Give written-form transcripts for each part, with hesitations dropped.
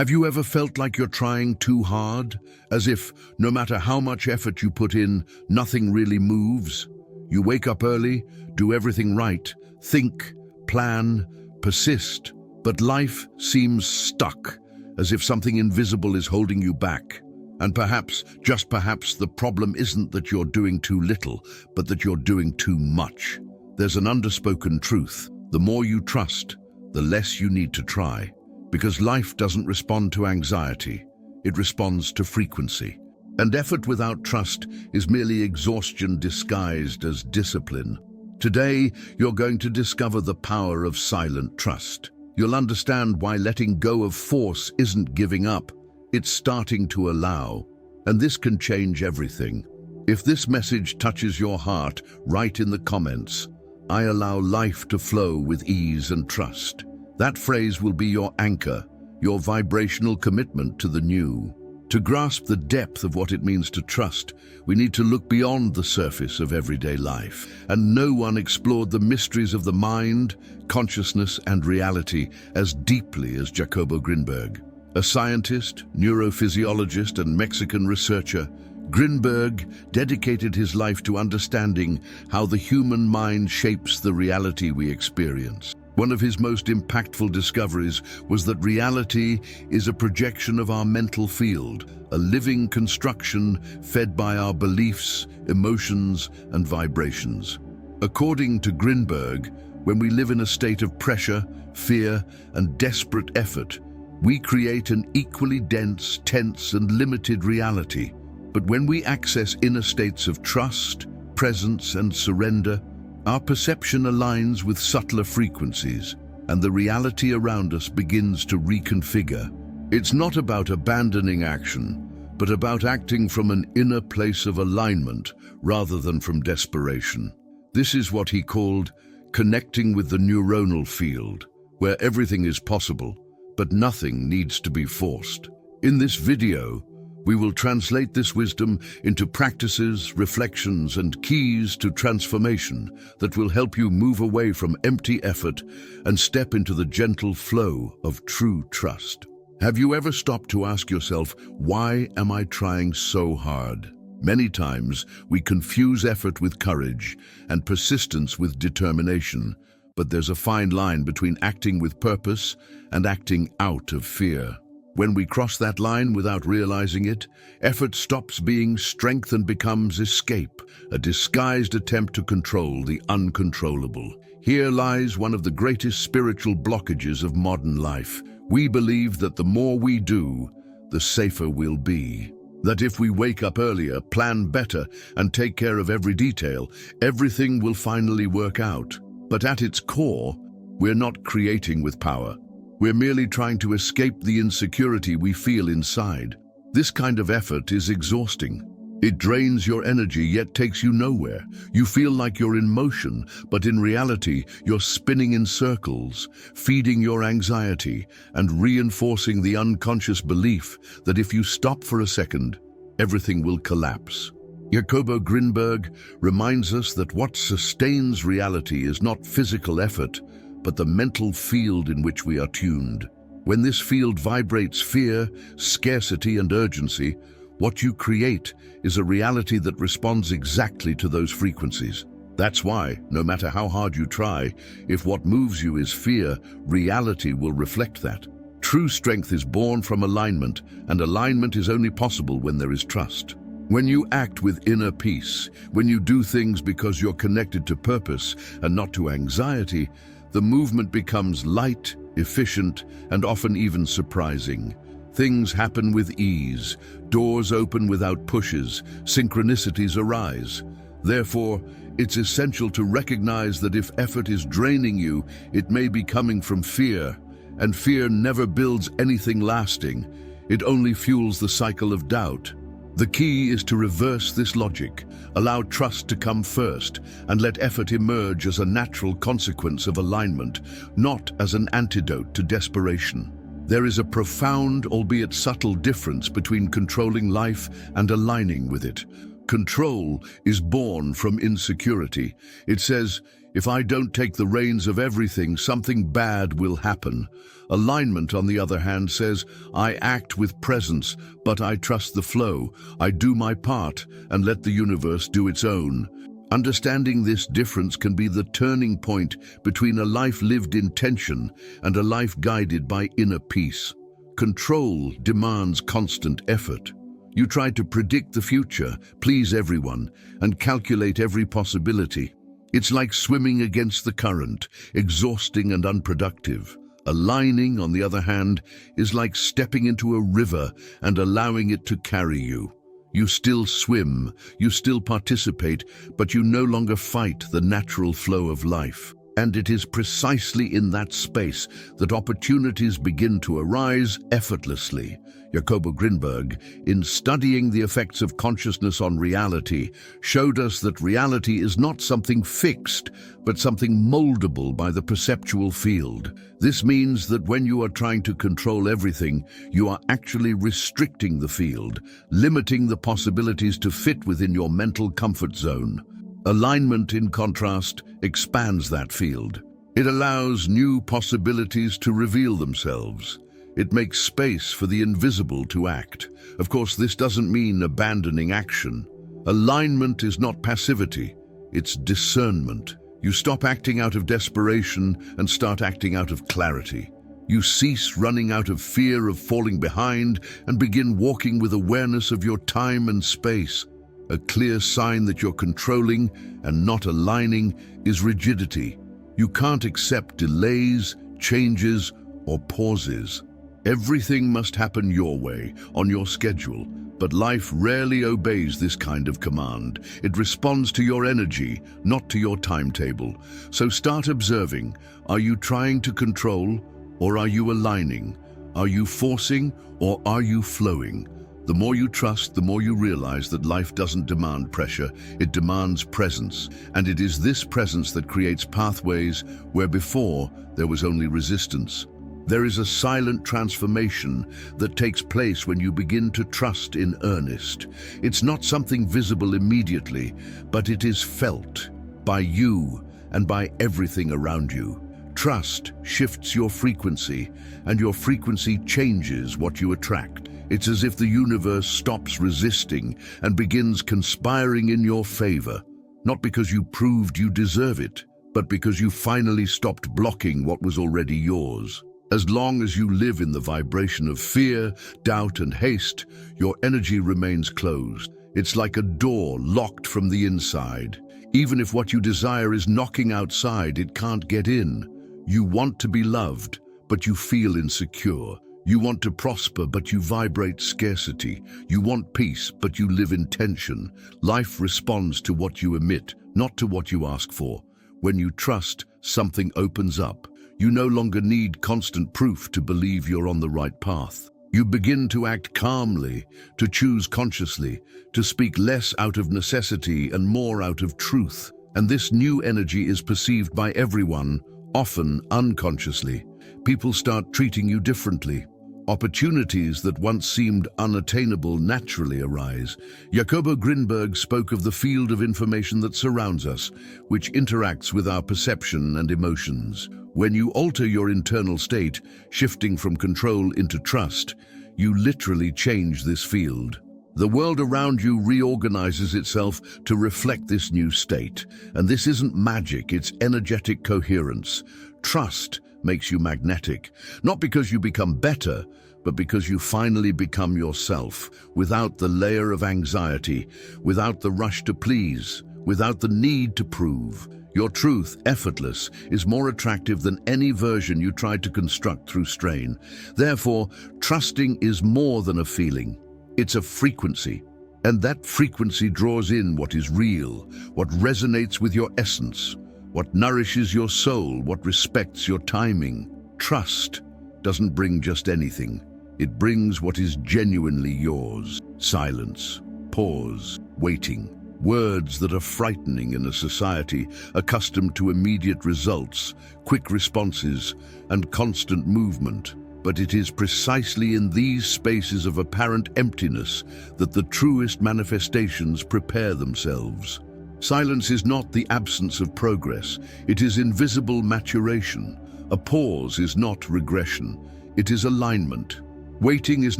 Have you ever felt like you're trying too hard? As if, no matter how much effort you put in, nothing really moves? You wake up early, do everything right, think, plan, persist, but life seems stuck, as if something invisible is holding you back. And perhaps, just perhaps, the problem isn't that you're doing too little, but that you're doing too much. There's an underspoken truth. The more you trust, the less you need to try. Because life doesn't respond to anxiety, it responds to frequency. And effort without trust is merely exhaustion disguised as discipline. Today, you're going to discover the power of silent trust. You'll understand why letting go of force isn't giving up, it's starting to allow. And this can change everything. If this message touches your heart, write in the comments, "I allow life to flow with ease and trust." That phrase will be your anchor, your vibrational commitment to the new. To grasp the depth of what it means to trust, we need to look beyond the surface of everyday life. And no one explored the mysteries of the mind, consciousness, and reality as deeply as Jacobo Grinberg. A scientist, neurophysiologist, and Mexican researcher, Grinberg dedicated his life to understanding how the human mind shapes the reality we experience. One of his most impactful discoveries was that reality is a projection of our mental field, a living construction fed by our beliefs, emotions, and vibrations. According to Grinberg, when we live in a state of pressure, fear, and desperate effort, we create an equally dense, tense, and limited reality. But when we access inner states of trust, presence, and surrender, our perception aligns with subtler frequencies, and the reality around us begins to reconfigure. It's not about abandoning action, but about acting from an inner place of alignment rather than from desperation. This is what he called connecting with the neuronal field, where everything is possible, but nothing needs to be forced. In this video, we will translate this wisdom into practices, reflections, and keys to transformation that will help you move away from empty effort and step into the gentle flow of true trust. Have you ever stopped to ask yourself, why am I trying so hard? Many times, we confuse effort with courage and persistence with determination, but there's a fine line between acting with purpose and acting out of fear. When we cross that line without realizing it, effort stops being strength and becomes escape, a disguised attempt to control the uncontrollable. Here lies one of the greatest spiritual blockages of modern life. We believe that the more we do, the safer we'll be. That if we wake up earlier, plan better, and take care of every detail, everything will finally work out. But at its core, we're not creating with power. We're merely trying to escape the insecurity we feel inside. This kind of effort is exhausting. It drains your energy yet takes you nowhere. You feel like you're in motion, but in reality, you're spinning in circles, feeding your anxiety and reinforcing the unconscious belief that if you stop for a second, everything will collapse. Jacobo Grinberg reminds us that what sustains reality is not physical effort, but the mental field in which we are tuned. When this field vibrates fear, scarcity, and urgency, what you create is a reality that responds exactly to those frequencies. That's why, no matter how hard you try, if what moves you is fear, reality will reflect that. True strength is born from alignment, and alignment is only possible when there is trust. When you act with inner peace, when you do things because you're connected to purpose and not to anxiety, the movement becomes light, efficient, and often even surprising. Things happen with ease, doors open without pushes, synchronicities arise. Therefore, it's essential to recognize that if effort is draining you, it may be coming from fear, and fear never builds anything lasting. It only fuels the cycle of doubt. The key is to reverse this logic, allow trust to come first, and let effort emerge as a natural consequence of alignment, not as an antidote to desperation. There is a profound, albeit subtle, difference between controlling life and aligning with it. Control is born from insecurity. It says, If I don't take the reins of everything, something bad will happen. Alignment, on the other hand, says, I act with presence, but I trust the flow. I do my part and let the universe do its own. Understanding this difference can be the turning point between a life lived in tension and a life guided by inner peace. Control demands constant effort. You try to predict the future, please everyone, and calculate every possibility. It's like swimming against the current, exhausting and unproductive. Aligning, on the other hand, is like stepping into a river and allowing it to carry you. You still swim, you still participate, but you no longer fight the natural flow of life. And it is precisely in that space that opportunities begin to arise effortlessly. Jacobo Grinberg, in studying the effects of consciousness on reality, showed us that reality is not something fixed, but something moldable by the perceptual field. This means that when you are trying to control everything, you are actually restricting the field, limiting the possibilities to fit within your mental comfort zone. Alignment, in contrast, expands that field. It allows new possibilities to reveal themselves. It makes space for the invisible to act. Of course, this doesn't mean abandoning action. Alignment is not passivity, it's discernment. You stop acting out of desperation and start acting out of clarity. You cease running out of fear of falling behind and begin walking with awareness of your time and space. A clear sign that you're controlling and not aligning is rigidity. You can't accept delays, changes, or pauses. Everything must happen your way, on your schedule, but life rarely obeys this kind of command. It responds to your energy, not to your timetable. So start observing. Are you trying to control, or are you aligning? Are you forcing, or are you flowing? The more you trust, the more you realize that life doesn't demand pressure, it demands presence. And it is this presence that creates pathways where before there was only resistance. There is a silent transformation that takes place when you begin to trust in earnest. It's not something visible immediately, but it is felt by you and by everything around you. Trust shifts your frequency, and your frequency changes what you attract. It's as if the universe stops resisting and begins conspiring in your favor, not because you proved you deserve it, but because you finally stopped blocking what was already yours. As long as you live in the vibration of fear, doubt, and haste, your energy remains closed. It's like a door locked from the inside. Even if what you desire is knocking outside, it can't get in. You want to be loved, but you feel insecure. You want to prosper, but you vibrate scarcity. You want peace, but you live in tension. Life responds to what you emit, not to what you ask for. When you trust, something opens up. You no longer need constant proof to believe you're on the right path. You begin to act calmly, to choose consciously, to speak less out of necessity and more out of truth. And this new energy is perceived by everyone, often unconsciously. People start treating you differently. Opportunities that once seemed unattainable naturally arise. Jacobo Grinberg spoke of the field of information that surrounds us, which interacts with our perception and emotions. When you alter your internal state, shifting from control into trust, you literally change this field. The world around you reorganizes itself to reflect this new state. And this isn't magic, it's energetic coherence. Trust makes you magnetic, not because you become better, but because you finally become yourself, without the layer of anxiety, without the rush to please, without the need to prove. Your truth, effortless, is more attractive than any version you tried to construct through strain. Therefore, trusting is more than a feeling. It's a frequency. And that frequency draws in what is real, what resonates with your essence, what nourishes your soul, what respects your timing. Trust doesn't bring just anything. It brings what is genuinely yours. Silence, pause, waiting. Words that are frightening in a society accustomed to immediate results, quick responses, and constant movement. But it is precisely in these spaces of apparent emptiness that the truest manifestations prepare themselves. Silence is not the absence of progress. It is invisible maturation. A pause is not regression. It is alignment. Waiting is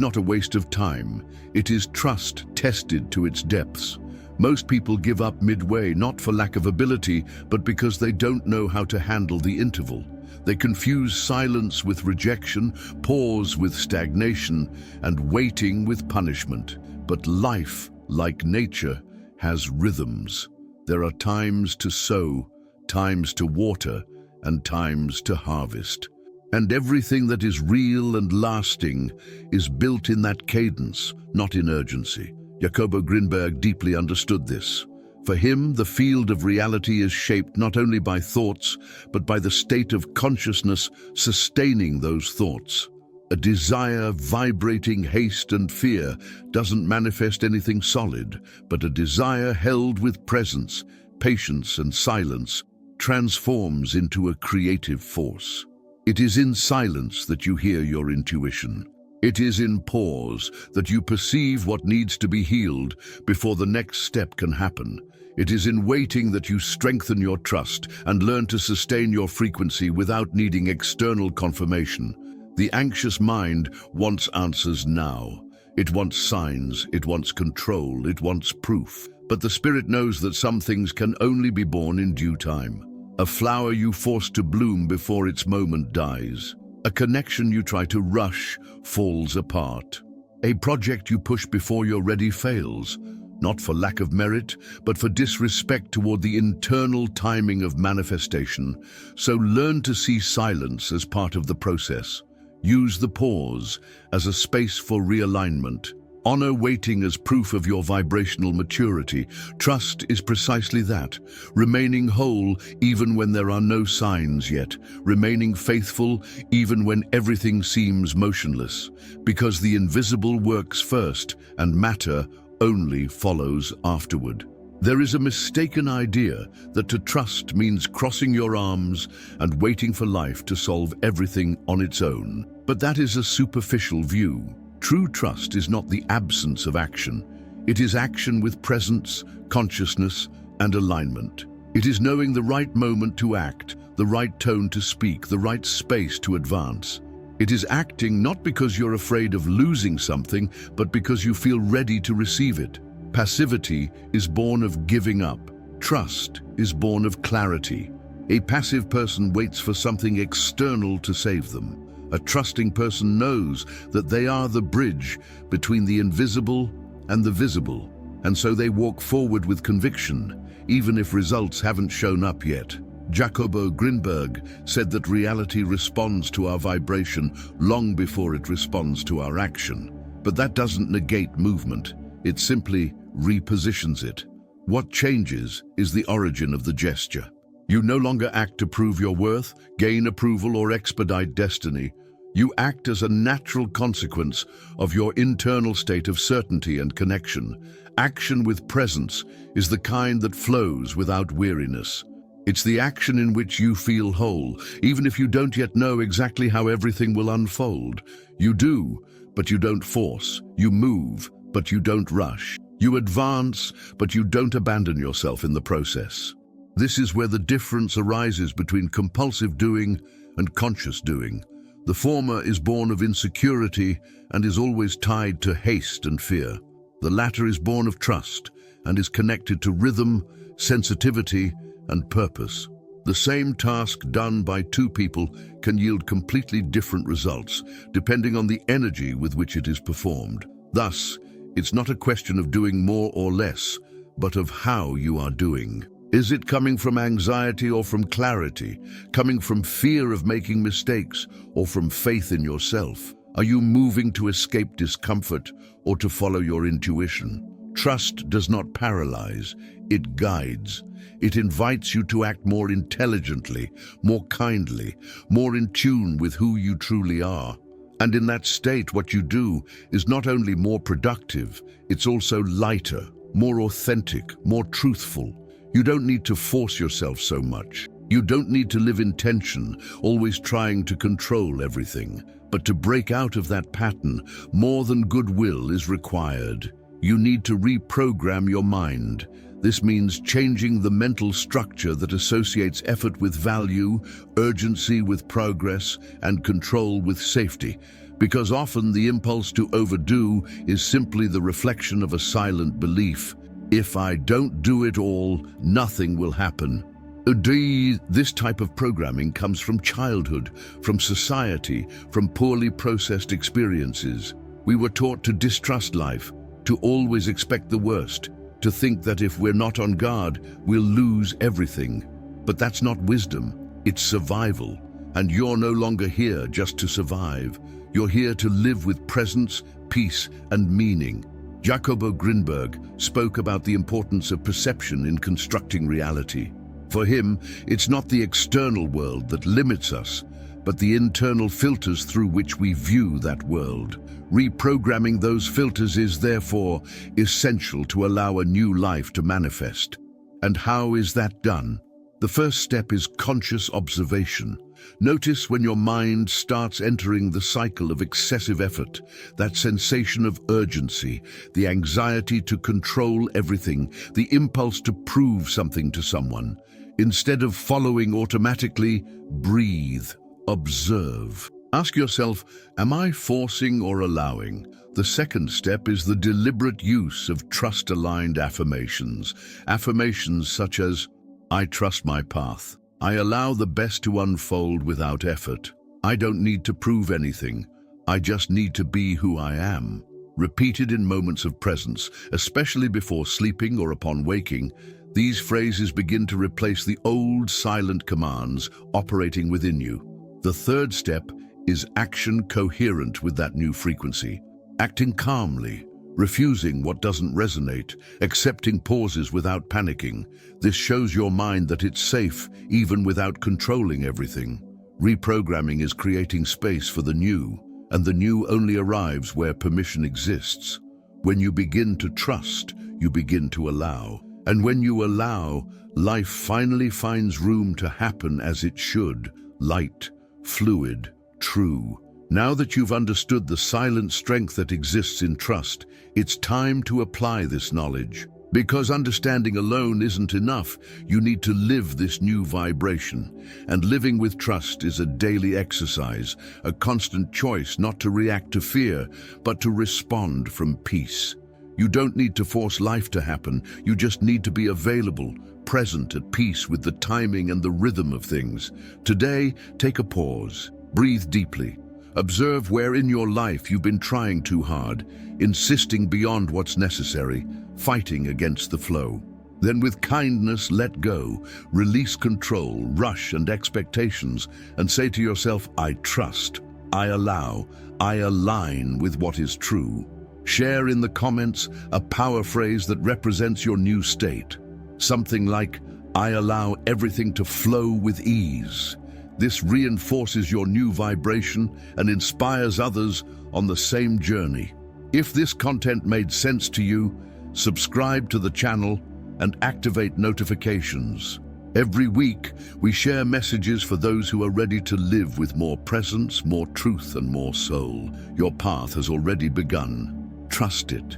not a waste of time. It is trust tested to its depths. Most people give up midway, not for lack of ability, but because they don't know how to handle the interval. They confuse silence with rejection, pause with stagnation, and waiting with punishment. But life, like nature, has rhythms. There are times to sow, times to water, and times to harvest. And everything that is real and lasting is built in that cadence, not in urgency. Jacobo Grinberg deeply understood this. For him, the field of reality is shaped not only by thoughts, but by the state of consciousness sustaining those thoughts. A desire, vibrating haste and fear, doesn't manifest anything solid, but a desire held with presence, patience and silence transforms into a creative force. It is in silence that you hear your intuition. It is in pause that you perceive what needs to be healed before the next step can happen. It is in waiting that you strengthen your trust and learn to sustain your frequency without needing external confirmation. The anxious mind wants answers now. It wants signs, it wants control, it wants proof. But the spirit knows that some things can only be born in due time. A flower you force to bloom before its moment dies. A connection you try to rush falls apart. A project you push before you're ready fails. Not for lack of merit, but for disrespect toward the internal timing of manifestation. So learn to see silence as part of the process. Use the pause as a space for realignment. Honor waiting as proof of your vibrational maturity. Trust is precisely that, remaining whole even when there are no signs yet, remaining faithful even when everything seems motionless, because the invisible works first and matter only follows afterward. There is a mistaken idea that to trust means crossing your arms and waiting for life to solve everything on its own. But that is a superficial view. True trust is not the absence of action. It is action with presence, consciousness, and alignment. It is knowing the right moment to act, the right tone to speak, the right space to advance. It is acting not because you're afraid of losing something, but because you feel ready to receive it. Passivity is born of giving up. Trust is born of clarity. A passive person waits for something external to save them. A trusting person knows that they are the bridge between the invisible and the visible, and so they walk forward with conviction, even if results haven't shown up yet. Jacobo Grinberg said that reality responds to our vibration long before it responds to our action. But that doesn't negate movement, it simply repositions it. What changes is the origin of the gesture. You no longer act to prove your worth, gain approval, or expedite destiny. You act as a natural consequence of your internal state of certainty and connection. Action with presence is the kind that flows without weariness. It's the action in which you feel whole, even if you don't yet know exactly how everything will unfold. You do, but you don't force. You move, but you don't rush. You advance, but you don't abandon yourself in the process. This is where the difference arises between compulsive doing and conscious doing. The former is born of insecurity and is always tied to haste and fear. The latter is born of trust and is connected to rhythm, sensitivity, and purpose. The same task done by two people can yield completely different results, depending on the energy with which it is performed. Thus, it's not a question of doing more or less, but of how you are doing. Is it coming from anxiety or from clarity? Coming from fear of making mistakes or from faith in yourself? Are you moving to escape discomfort or to follow your intuition? Trust does not paralyze, it guides. It invites you to act more intelligently, more kindly, more in tune with who you truly are. And in that state, what you do is not only more productive, it's also lighter, more authentic, more truthful. You don't need to force yourself so much. You don't need to live in tension, always trying to control everything. But to break out of that pattern, more than goodwill is required. You need to reprogram your mind. This means changing the mental structure that associates effort with value, urgency with progress, and control with safety, because often the impulse to overdo is simply the reflection of a silent belief. If I don't do it all, nothing will happen. This type of programming comes from childhood, from society, from poorly processed experiences. We were taught to distrust life, to always expect the worst, to think that if we're not on guard, we'll lose everything. But that's not wisdom, it's survival. And you're no longer here just to survive. You're here to live with presence, peace, and meaning. Jacobo Grinberg spoke about the importance of perception in constructing reality. For him, it's not the external world that limits us, but the internal filters through which we view that world. Reprogramming those filters is therefore essential to allow a new life to manifest. And how is that done? The first step is conscious observation. Notice when your mind starts entering the cycle of excessive effort, that sensation of urgency, the anxiety to control everything, the impulse to prove something to someone. Instead of following automatically, breathe. Observe. Ask yourself, am I forcing or allowing? The second step is the deliberate use of trust-aligned affirmations. Affirmations such as, I trust my path. I allow the best to unfold without effort. I don't need to prove anything. I just need to be who I am. Repeated in moments of presence, especially before sleeping or upon waking, these phrases begin to replace the old silent commands operating within you. The third step is action coherent with that new frequency. Acting calmly, refusing what doesn't resonate, accepting pauses without panicking. This shows your mind that it's safe even without controlling everything. Reprogramming is creating space for the new, and the new only arrives where permission exists. When you begin to trust, you begin to allow. And when you allow, life finally finds room to happen as it should, light, fluid, true. Now that you've understood the silent strength that exists in trust, it's time to apply this knowledge. Because understanding alone isn't enough, you need to live this new vibration. And living with trust is a daily exercise, a constant choice not to react to fear, but to respond from peace. You don't need to force life to happen, you just need to be available, present, at peace with the timing and the rhythm of things. Today, take a pause, breathe deeply. Observe where in your life you've been trying too hard, insisting beyond what's necessary, fighting against the flow. Then with kindness, let go, release control, rush and expectations, and say to yourself, I trust, I allow, I align with what is true. Share in the comments a power phrase that represents your new state. Something like, I allow everything to flow with ease. This reinforces your new vibration and inspires others on the same journey. If this content made sense to you, subscribe to the channel and activate notifications. Every week, we share messages for those who are ready to live with more presence, more truth, and more soul. Your path has already begun. Trust it.